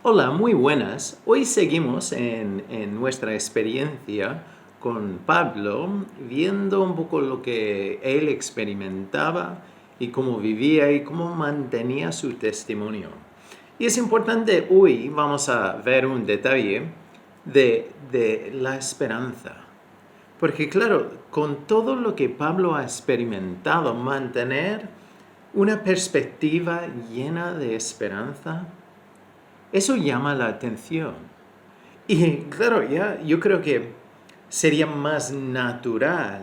Hola, muy buenas. Hoy seguimos en nuestra experiencia con Pablo, viendo un poco lo que él experimentaba y cómo vivía y cómo mantenía su testimonio. Y es importante, hoy vamos a ver un detalle de la esperanza. Porque claro, con todo lo que Pablo ha experimentado, mantener una perspectiva llena de esperanza, eso llama la atención. Y claro, ya yo creo que sería más natural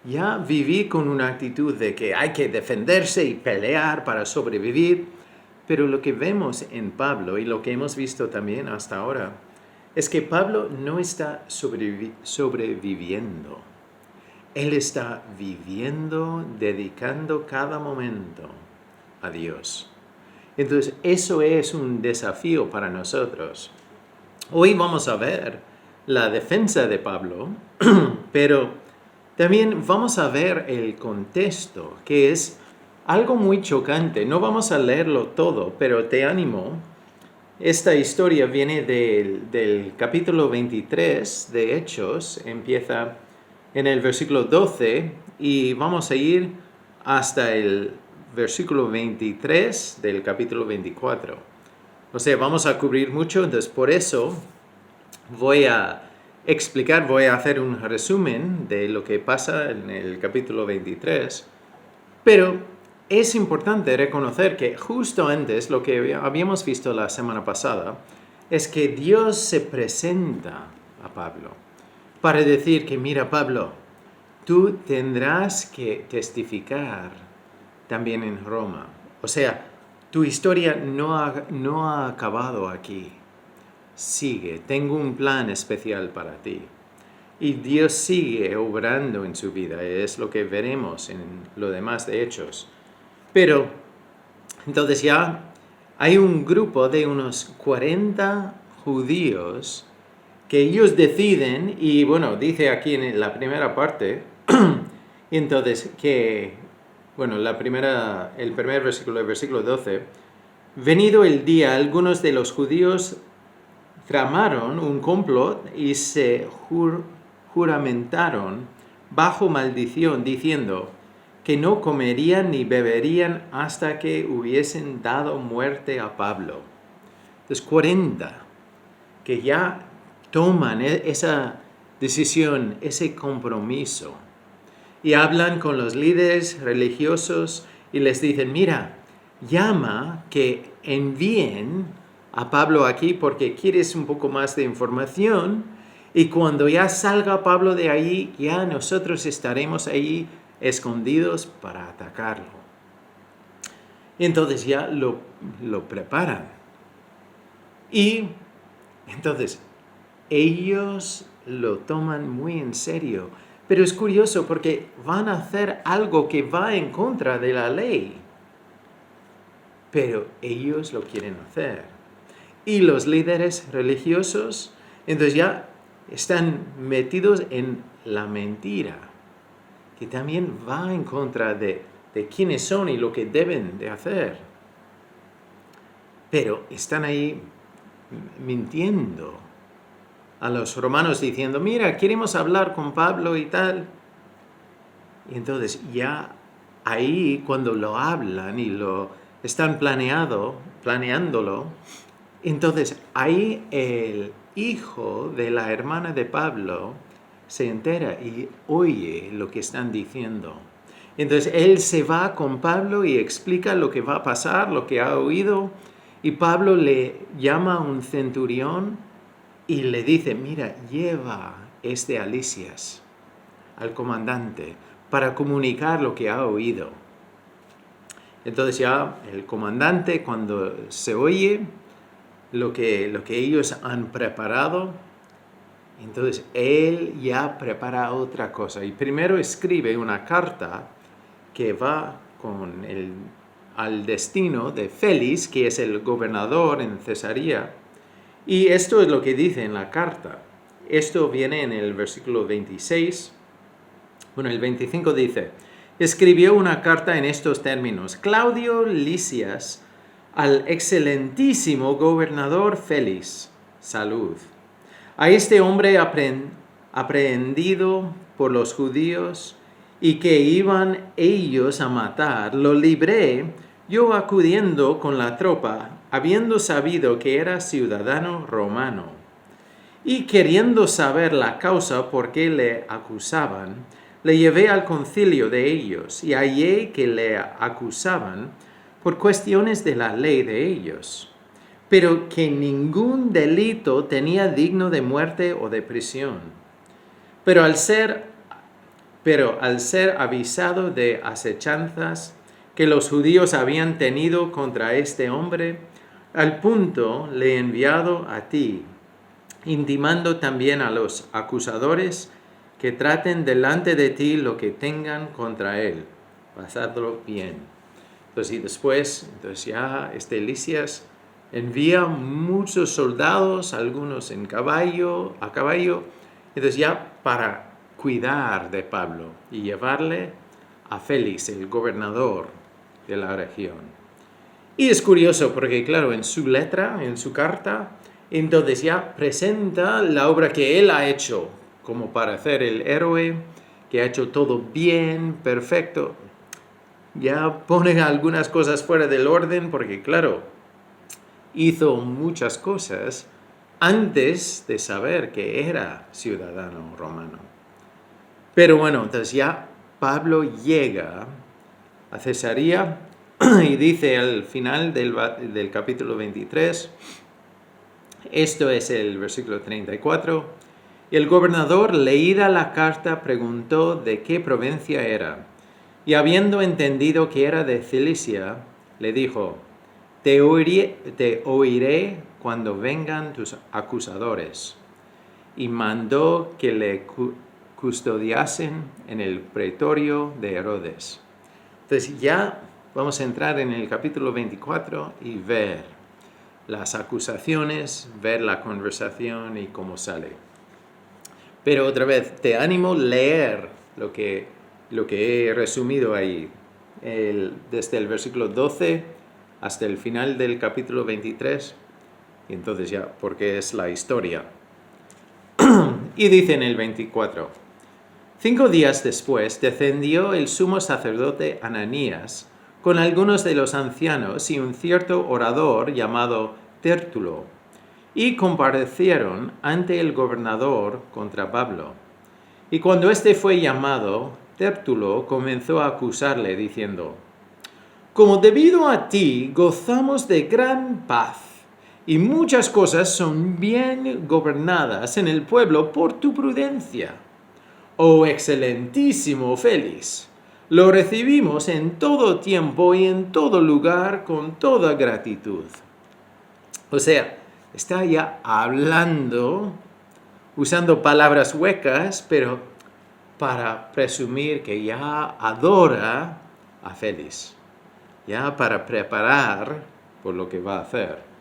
ya vivir con una actitud de que hay que defenderse y pelear para sobrevivir. Pero lo que vemos en Pablo y lo que hemos visto también hasta ahora es que Pablo no está sobreviviendo. Él está viviendo, dedicando cada momento a Dios. Entonces, eso es un desafío para nosotros. Hoy vamos a ver la defensa de Pablo, pero también vamos a ver el contexto, que es algo muy chocante. No vamos a leerlo todo, pero te animo. Esta historia viene del capítulo 23 de Hechos, empieza en el versículo 12 y vamos a ir hasta el versículo 23 del capítulo 24. O sea, vamos a cubrir mucho, entonces por eso voy a voy a hacer un resumen de lo que pasa en el capítulo 23, pero es importante reconocer que justo antes, lo que habíamos visto la semana pasada, es que Dios se presenta a Pablo para decir que, mira Pablo, tú tendrás que testificar también en Roma. O sea, tu historia no ha acabado aquí. Sigue, tengo un plan especial para ti. Y Dios sigue obrando en su vida, es lo que veremos en lo demás de Hechos. Pero, entonces ya hay un grupo de unos 40 judíos que ellos deciden, y bueno, dice aquí en la primera parte, entonces que, bueno, el primer versículo, el versículo 12, venido el día, algunos de los judíos tramaron un complot y se juramentaron bajo maldición, diciendo que no comerían ni beberían hasta que hubiesen dado muerte a Pablo. Entonces 40 que ya toman esa decisión, ese compromiso, y hablan con los líderes religiosos y les dicen, mira, llama que envíen a Pablo aquí porque quieres un poco más de información, y cuando ya salga Pablo de ahí, ya nosotros estaremos ahí escondidos para atacarlo. Entonces ya lo preparan. Y entonces ellos lo toman muy en serio. Pero es curioso porque van a hacer algo que va en contra de la ley. Pero ellos lo quieren hacer. Y los líderes religiosos, entonces ya están metidos en la mentira, que también va en contra de quiénes son y lo que deben de hacer. Pero están ahí mintiendo a los romanos diciendo, mira, queremos hablar con Pablo y tal. Y entonces ya ahí cuando lo hablan y lo están planeándolo, entonces ahí el hijo de la hermana de Pablo se entera y oye lo que están diciendo. Entonces él se va con Pablo y explica lo que va a pasar, lo que ha oído, y Pablo le llama a un centurión y le dice, mira, lleva a Lisias, al comandante, para comunicar lo que ha oído. Entonces ya el comandante, cuando se oye lo que ellos han preparado, entonces él ya prepara otra cosa. Y primero escribe una carta que va al destino de Félix, que es el gobernador en Cesarea. Y esto es lo que dice en la carta. Esto viene en el versículo 26. Bueno, el 25 dice, escribió una carta en estos términos. Claudio Lisias al excelentísimo gobernador Félix, salud. A este hombre aprehendido por los judíos y que iban ellos a matar, lo libré yo acudiendo con la tropa, habiendo sabido que era ciudadano romano. Y queriendo saber la causa por qué le acusaban, le llevé al concilio de ellos y hallé que le acusaban por cuestiones de la ley de ellos, pero que ningún delito tenía digno de muerte o de prisión. Pero al ser avisado de asechanzas que los judíos habían tenido contra este hombre, al punto le he enviado a ti, intimando también a los acusadores que traten delante de ti lo que tengan contra él. Pasadlo bien. Entonces, y después, ya Lisias envía muchos soldados, algunos a caballo, entonces ya para cuidar de Pablo y llevarle a Félix, el gobernador de la región. Y es curioso porque, claro, en su letra, en su carta, entonces ya presenta la obra que él ha hecho, como para ser el héroe, que ha hecho todo bien, perfecto. Ya pone algunas cosas fuera del orden porque, claro, hizo muchas cosas antes de saber que era ciudadano romano. Pero bueno, entonces ya Pablo llega a Cesarea y dice al final del capítulo 23, esto es el versículo 34, y el gobernador, leída la carta, preguntó de qué provincia era, y habiendo entendido que era de Cilicia, le dijo, te oiré cuando vengan tus acusadores. Y mandó que le custodiasen en el pretorio de Herodes. Entonces ya vamos a entrar en el capítulo 24 y ver las acusaciones, ver la conversación y cómo sale. Pero otra vez, te animo a leer lo que he resumido ahí, desde el versículo 12 hasta el final del capítulo 23, y entonces ya, porque es la historia. Y dice en el 24, 5 días después descendió el sumo sacerdote Ananías con algunos de los ancianos y un cierto orador llamado Tértulo, y comparecieron ante el gobernador contra Pablo. Y cuando éste fue llamado, Tértulo comenzó a acusarle, diciendo, como debido a ti gozamos de gran paz, y muchas cosas son bien gobernadas en el pueblo por tu prudencia. Oh excelentísimo Félix, lo recibimos en todo tiempo y en todo lugar con toda gratitud. O sea, está ya hablando, usando palabras huecas, pero para presumir que ya adora a Félix, ya para preparar por lo que va a hacer.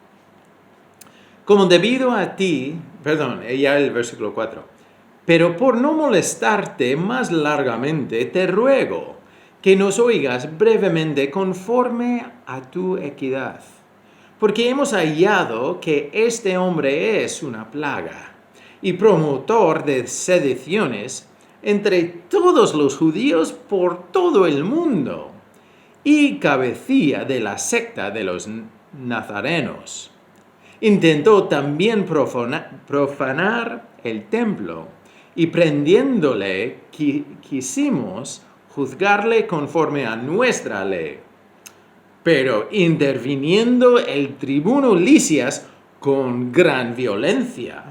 Como debido a ti, ya el versículo 4, pero por no molestarte más largamente, te ruego que nos oigas brevemente conforme a tu equidad. Porque hemos hallado que este hombre es una plaga y promotor de sediciones entre todos los judíos por todo el mundo y cabecilla de la secta de los nazarenos. Intentó también profanar el templo y prendiéndole quisimos juzgarle conforme a nuestra ley. Pero interviniendo el tribuno Lisias con gran violencia,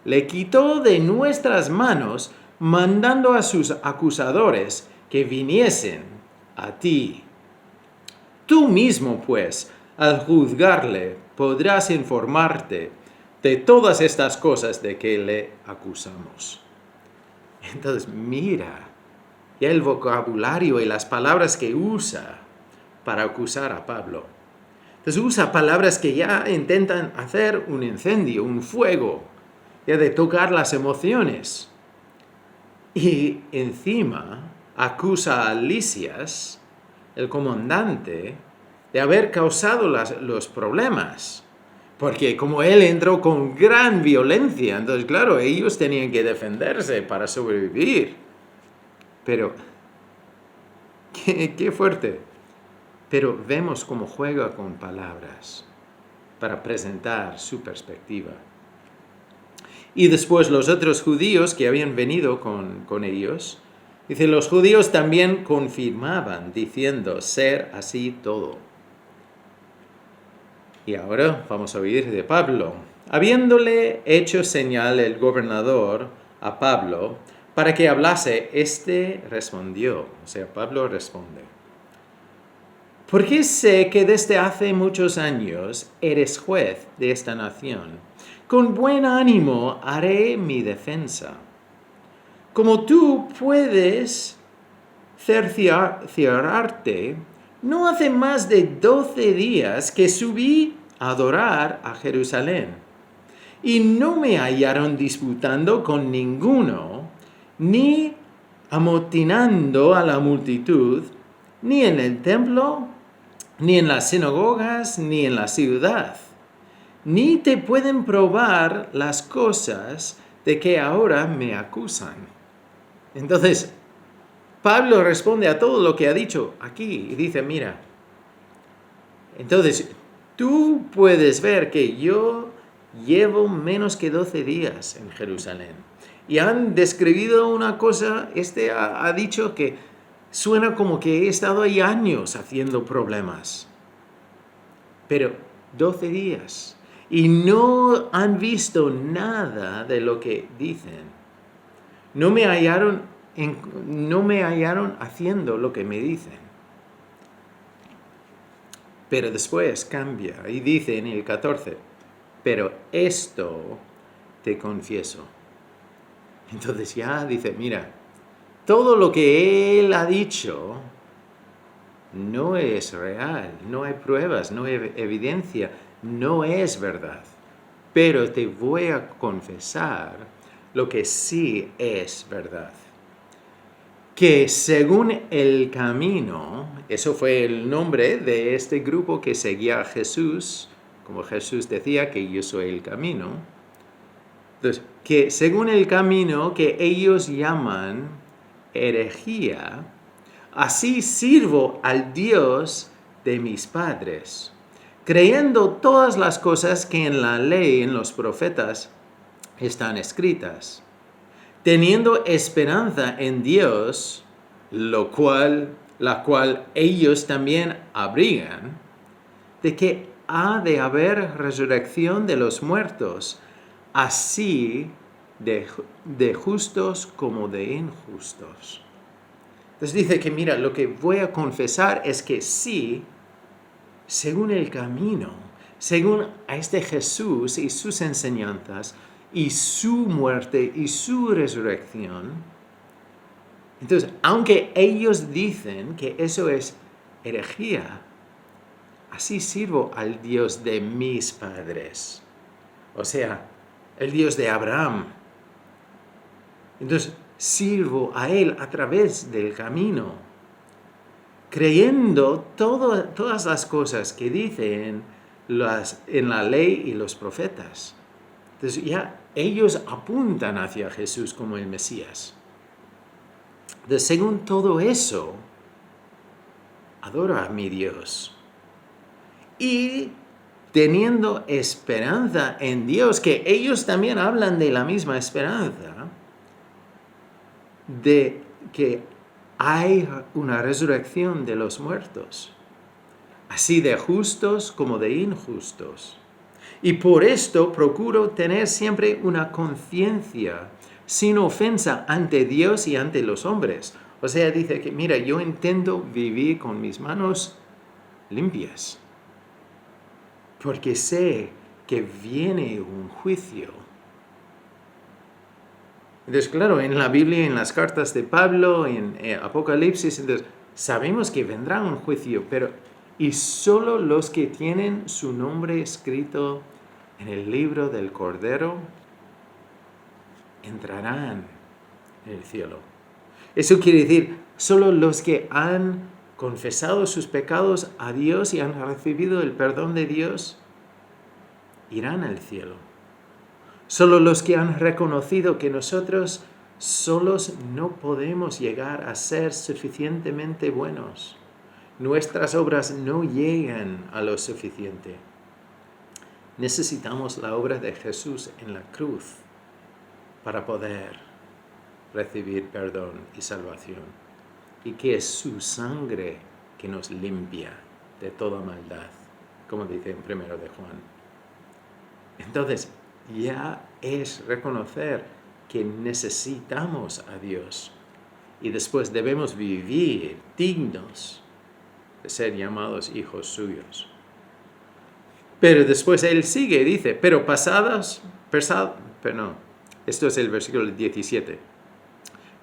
le quitó de nuestras manos, mandando a sus acusadores que viniesen a ti. Tú mismo, pues, al juzgarle, podrás informarte de todas estas cosas de que le acusamos. Entonces, mira, ya el vocabulario y las palabras que usa para acusar a Pablo. Entonces usa palabras que ya intentan hacer un incendio, un fuego, ya de tocar las emociones. Y encima acusa a Lisias, el comandante, de haber causado los problemas. Porque como él entró con gran violencia, entonces claro, ellos tenían que defenderse para sobrevivir. Pero, qué fuerte. Pero vemos cómo juega con palabras para presentar su perspectiva. Y después los otros judíos que habían venido con ellos, dice, los judíos también confirmaban diciendo ser así todo. Y ahora vamos a oír de Pablo. Habiéndole hecho señal el gobernador a Pablo para que hablase, éste respondió. O sea, Pablo responde. Porque sé que desde hace muchos años eres juez de esta nación. Con buen ánimo haré mi defensa. Como tú puedes cerciorarte, no hace más de 12 días que subí a adorar a Jerusalén. Y no me hallaron disputando con ninguno, ni amotinando a la multitud, ni en el templo, ni en las sinagogas, ni en la ciudad. Ni te pueden probar las cosas de que ahora me acusan. Entonces, Pablo responde a todo lo que ha dicho aquí y dice, mira, entonces tú puedes ver que yo llevo menos que 12 días en Jerusalén. Y han describido una cosa, ha dicho que suena como que he estado ahí años haciendo problemas. Pero 12 días. Y no han visto nada de lo que dicen. No me hallaron haciendo lo que me dicen. Pero después cambia y dice en el 14, pero esto te confieso. Entonces ya dice, mira, todo lo que él ha dicho no es real, no hay pruebas, no hay evidencia, no es verdad. Pero te voy a confesar lo que sí es verdad. Que según el camino, eso fue el nombre de este grupo que seguía a Jesús, como Jesús decía que yo soy el camino. Entonces, que según el camino que ellos llaman herejía, así sirvo al Dios de mis padres, creyendo todas las cosas que en la ley, en los profetas, están escritas, teniendo esperanza en Dios, la cual ellos también abrigan, de que ha de haber resurrección de los muertos, así de justos como de injustos. Entonces dice que mira, lo que voy a confesar es que sí, según el camino, según a este Jesús y sus enseñanzas, y su muerte y su resurrección. Entonces, aunque ellos dicen que eso es herejía, así sirvo al Dios de mis padres. O sea, el Dios de Abraham. Entonces, sirvo a Él a través del camino, creyendo todas las cosas que dicen en la ley y los profetas. Entonces ya ellos apuntan hacia Jesús como el Mesías. Entonces, según todo eso, adoro a mi Dios. Y teniendo esperanza en Dios, que ellos también hablan de la misma esperanza, de que hay una resurrección de los muertos, así de justos como de injustos. Y por esto procuro tener siempre una conciencia sin ofensa ante Dios y ante los hombres. O sea, dice que, mira, yo intento vivir con mis manos limpias, porque sé que viene un juicio. Entonces, claro, en la Biblia, en las cartas de Pablo, en Apocalipsis, entonces, sabemos que vendrá un juicio, y solo los que tienen su nombre escrito en el libro del Cordero entrarán en el cielo. Eso quiere decir, solo los que han confesado sus pecados a Dios y han recibido el perdón de Dios, irán al cielo. Solo los que han reconocido que nosotros solos no podemos llegar a ser suficientemente buenos. Nuestras obras no llegan a lo suficiente. Necesitamos la obra de Jesús en la cruz para poder recibir perdón y salvación. Y que es su sangre que nos limpia de toda maldad, como dice en 1 de Juan. Entonces, ya es reconocer que necesitamos a Dios y después debemos vivir dignos de ser llamados hijos suyos. Pero después él sigue, dice, esto es el versículo 17.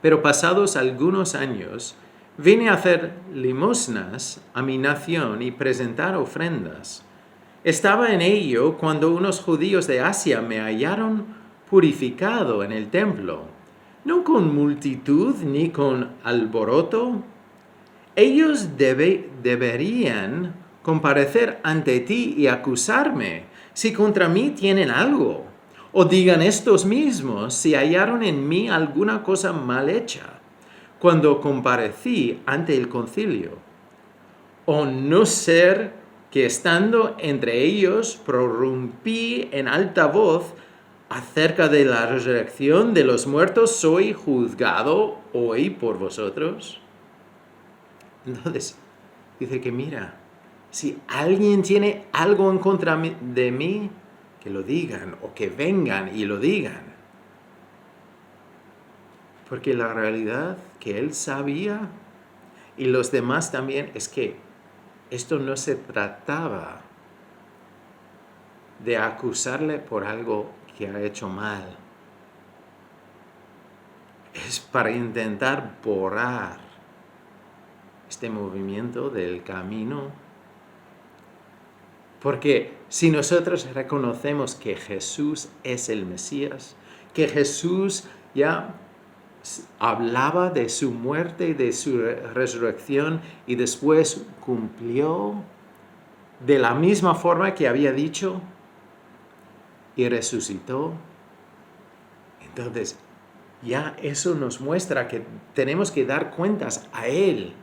Pero pasados algunos años, vine a hacer limosnas a mi nación y presentar ofrendas. Estaba en ello cuando unos judíos de Asia me hallaron purificado en el templo, no con multitud ni con alboroto. Ellos deberían comparecer ante ti y acusarme si contra mí tienen algo. O digan estos mismos si hallaron en mí alguna cosa mal hecha cuando comparecí ante el concilio. O no ser que estando entre ellos prorrumpí en alta voz acerca de la resurrección de los muertos, soy juzgado hoy por vosotros. Entonces, dice que mira, si alguien tiene algo en contra de mí, que lo digan o que vengan y lo digan. Porque la realidad que él sabía y los demás también es que esto no se trataba de acusarle por algo que ha hecho mal. Es para intentar borrar este movimiento del camino. Porque si nosotros reconocemos que Jesús es el Mesías, que Jesús ya hablaba de su muerte y de su resurrección y después cumplió de la misma forma que había dicho y resucitó, entonces ya eso nos muestra que tenemos que dar cuentas a Él.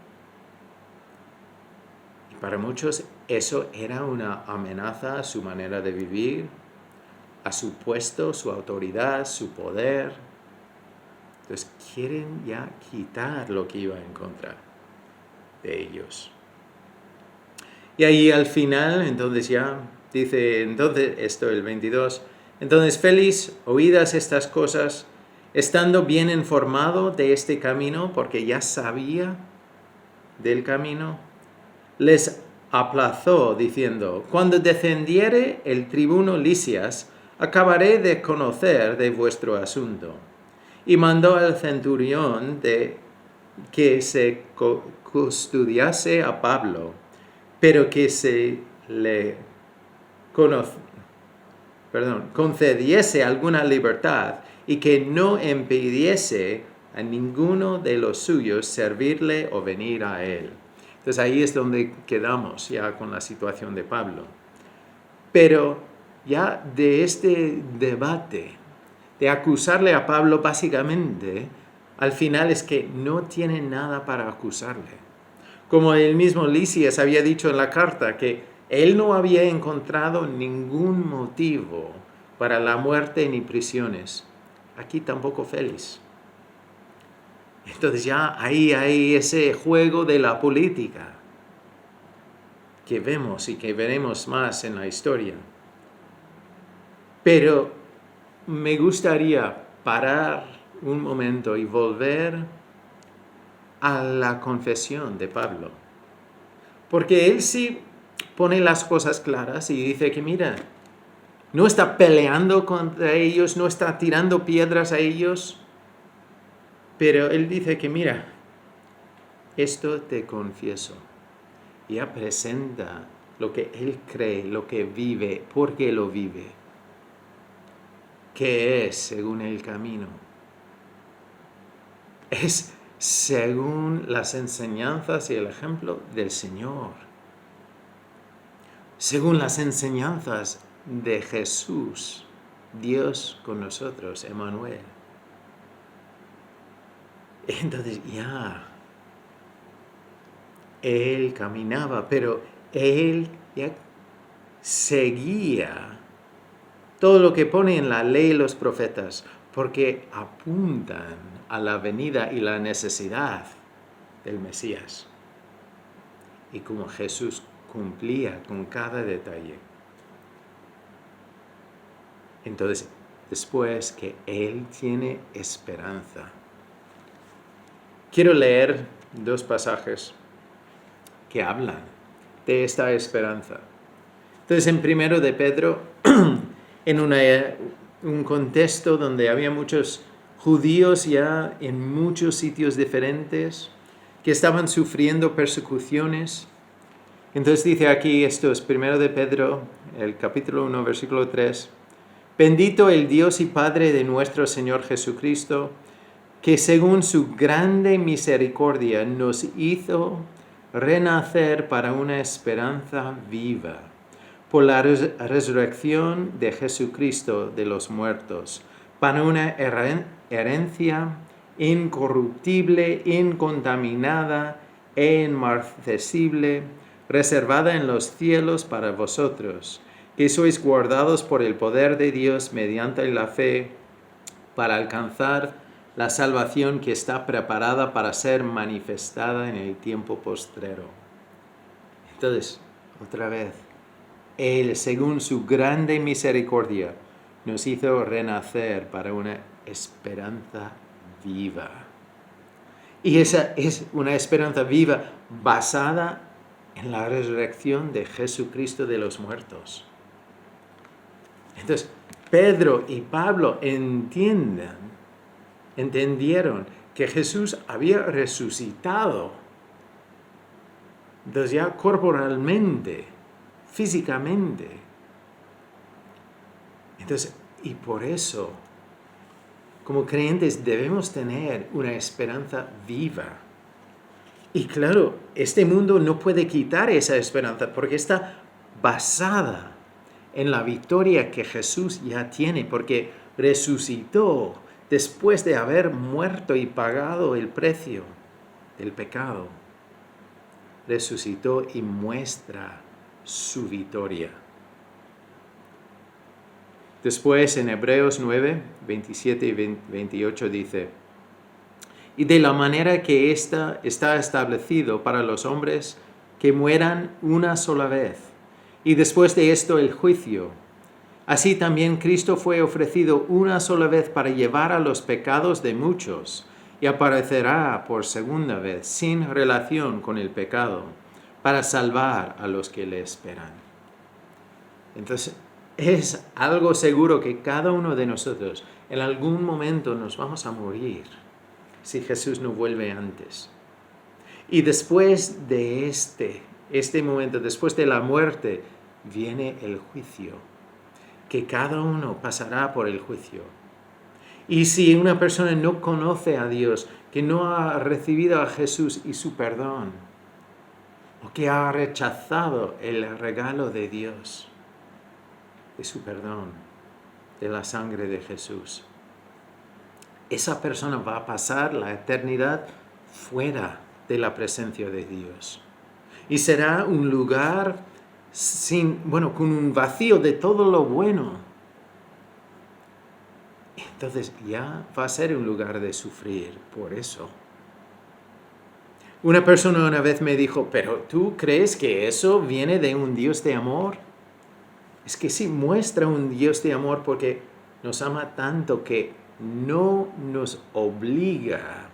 Y para muchos eso era una amenaza a su manera de vivir, a su puesto, su autoridad, su poder. Entonces quieren ya quitar lo que iba en contra de ellos. Y ahí al final, entonces ya dice, entonces esto el 22, entonces Félix, oídas estas cosas, estando bien informado de este camino, porque ya sabía del camino, les aplazó diciendo, cuando descendiere el tribuno Lisias, acabaré de conocer de vuestro asunto. Y mandó al centurión que se custodiase a Pablo, pero que se le concediese alguna libertad y que no impidiese a ninguno de los suyos servirle o venir a él. Entonces ahí es donde quedamos ya con la situación de Pablo. Pero ya de este debate, de acusarle a Pablo básicamente, al final es que no tiene nada para acusarle. Como el mismo Lisias había dicho en la carta, que él no había encontrado ningún motivo para la muerte ni prisiones. Aquí tampoco Félix. Entonces ya ahí hay ese juego de la política que vemos y que veremos más en la historia. Pero me gustaría parar un momento y volver a la confesión de Pablo. Porque él sí pone las cosas claras y dice que mira, no está peleando contra ellos, no está tirando piedras a ellos, pero él dice que mira, esto te confieso. Ya presenta lo que él cree, lo que vive, por qué lo vive, qué es según el camino. según las enseñanzas y el ejemplo del Señor, según las enseñanzas de Jesús, Dios con nosotros, Emmanuel. Entonces ya, Él caminaba, pero Él ya seguía todo lo que pone en la ley los profetas, porque apuntan a la venida y la necesidad del Mesías. Y como Jesús cumplía con cada detalle. Entonces, después que Él tiene esperanza. Quiero leer 2 pasajes que hablan de esta esperanza. Entonces, en 1 de Pedro, en un contexto donde había muchos judíos ya en muchos sitios diferentes que estaban sufriendo persecuciones. Entonces dice aquí, esto es 1 de Pedro, el capítulo 1, versículo 3. Bendito el Dios y Padre de nuestro Señor Jesucristo, que según su grande misericordia nos hizo renacer para una esperanza viva, por la resurrección de Jesucristo de los muertos, para una herencia incorruptible, incontaminada e inmarcesible, reservada en los cielos para vosotros, que sois guardados por el poder de Dios mediante la fe, para alcanzar la salvación que está preparada para ser manifestada en el tiempo postrero. Entonces, otra vez, Él, según su grande misericordia, nos hizo renacer para una esperanza viva. Y esa es una esperanza viva basada en la resurrección de Jesucristo de los muertos. Entonces, Pedro y Pablo entendieron que Jesús había resucitado, entonces ya corporalmente, físicamente. Entonces, y por eso, como creyentes, debemos tener una esperanza viva. Y claro, este mundo no puede quitar esa esperanza porque está basada en la victoria que Jesús ya tiene, porque resucitó después de haber muerto y pagado el precio del pecado. Resucitó y muestra su victoria. Después en Hebreos 9, 27 y 28 dice, y de la manera que está establecido para los hombres que mueran una sola vez, y después de esto el juicio. Así también Cristo fue ofrecido una sola vez para llevar a los pecados de muchos, y aparecerá por segunda vez sin relación con el pecado, para salvar a los que le esperan. Entonces, es algo seguro que cada uno de nosotros en algún momento nos vamos a morir si Jesús no vuelve antes. Y después de este momento, después de la muerte, viene el juicio, que cada uno pasará por el juicio. Y si una persona no conoce a Dios, que no ha recibido a Jesús y su perdón, o que ha rechazado el regalo de Dios, de su perdón, de la sangre de Jesús, esa persona va a pasar la eternidad fuera de la presencia de Dios. Y será un lugar con un vacío de todo lo bueno. Entonces ya va a ser un lugar de sufrir por eso. Una persona una vez me dijo, ¿pero tú crees que eso viene de un Dios de amor? Es que sí muestra un Dios de amor porque nos ama tanto que no nos obliga a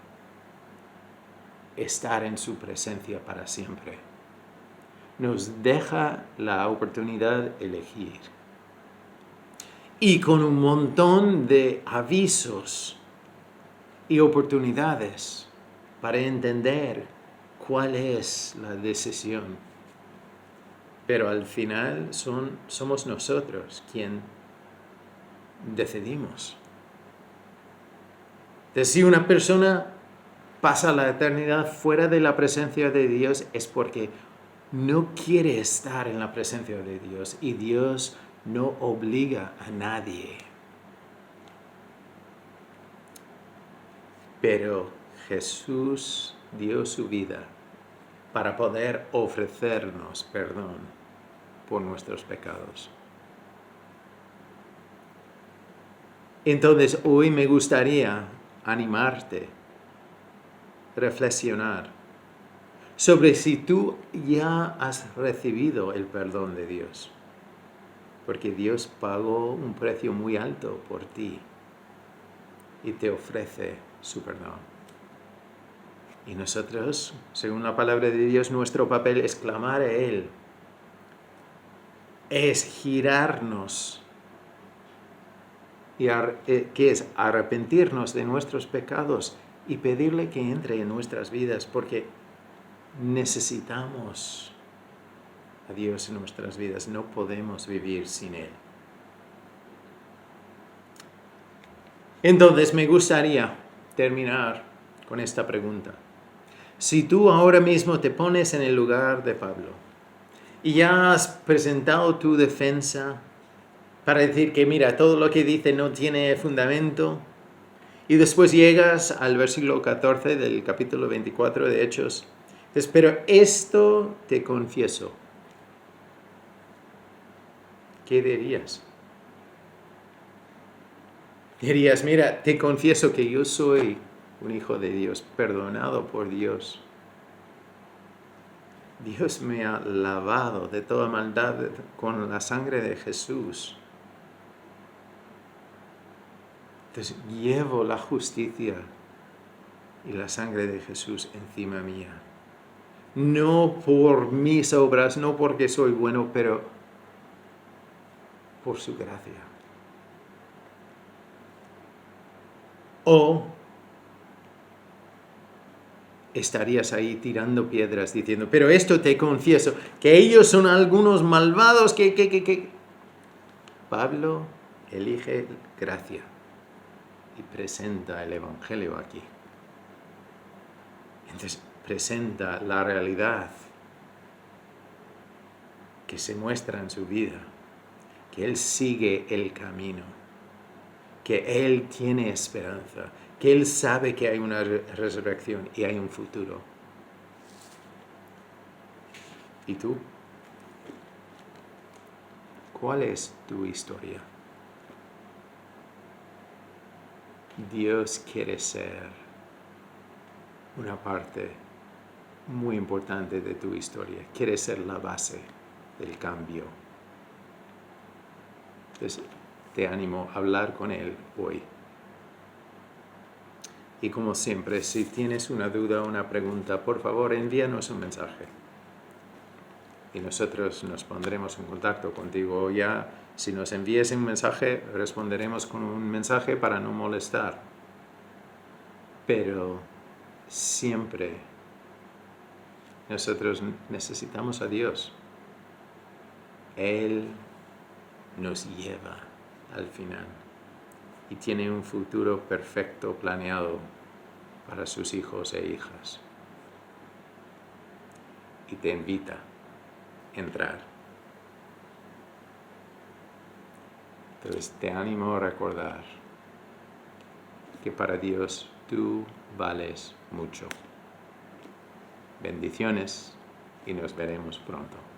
estar en su presencia para siempre. Nos deja la oportunidad de elegir. Y con un montón de avisos y oportunidades para entender cuál es la decisión. Pero al final somos nosotros quien decidimos. Entonces, si una persona pasa la eternidad fuera de la presencia de Dios es porque no quiere estar en la presencia de Dios y Dios no obliga a nadie. Pero Jesús dio su vida para poder ofrecernos perdón por nuestros pecados. Entonces, hoy me gustaría animarte, reflexionar sobre si tú ya has recibido el perdón de Dios. Porque Dios pagó un precio muy alto por ti y te ofrece su perdón. Y nosotros, según la palabra de Dios, nuestro papel es clamar a Él, es girarnos, que es arrepentirnos de nuestros pecados y pedirle que entre en nuestras vidas, porque necesitamos a Dios en nuestras vidas, no podemos vivir sin Él. Entonces me gustaría terminar con esta pregunta. Si tú ahora mismo te pones en el lugar de Pablo y ya has presentado tu defensa para decir que mira, todo lo que dice no tiene fundamento, y después llegas al versículo 14 del capítulo 24 de Hechos, dices, pero esto te confieso. ¿Qué dirías? Dirías, mira, te confieso que yo soy un hijo de Dios, perdonado por Dios. Dios me ha lavado de toda maldad con la sangre de Jesús. Entonces llevo la justicia y la sangre de Jesús encima mía. No por mis obras, no porque soy bueno, pero por su gracia. O estarías ahí tirando piedras diciendo, pero esto te confieso, que ellos son algunos malvados que... Pablo elige gracia y presenta el Evangelio aquí. Entonces presenta la realidad que se muestra en su vida, que Él sigue el camino, que Él tiene esperanza, que Él sabe que hay una resurrección y hay un futuro. ¿Y tú? ¿Cuál es tu historia? Dios quiere ser una parte muy importante de tu historia. Quiere ser la base del cambio. Entonces, te animo a hablar con Él hoy. Y como siempre, si tienes una duda o una pregunta, por favor, envíanos un mensaje. Y nosotros nos pondremos en contacto contigo. Ya, si nos envíes un mensaje, responderemos con un mensaje para no molestar. Pero siempre nosotros necesitamos a Dios. Él nos lleva al final y tiene un futuro perfecto planeado para sus hijos e hijas. Y te invita a entrar. Entonces te animo a recordar que para Dios tú vales mucho. Bendiciones y nos veremos pronto.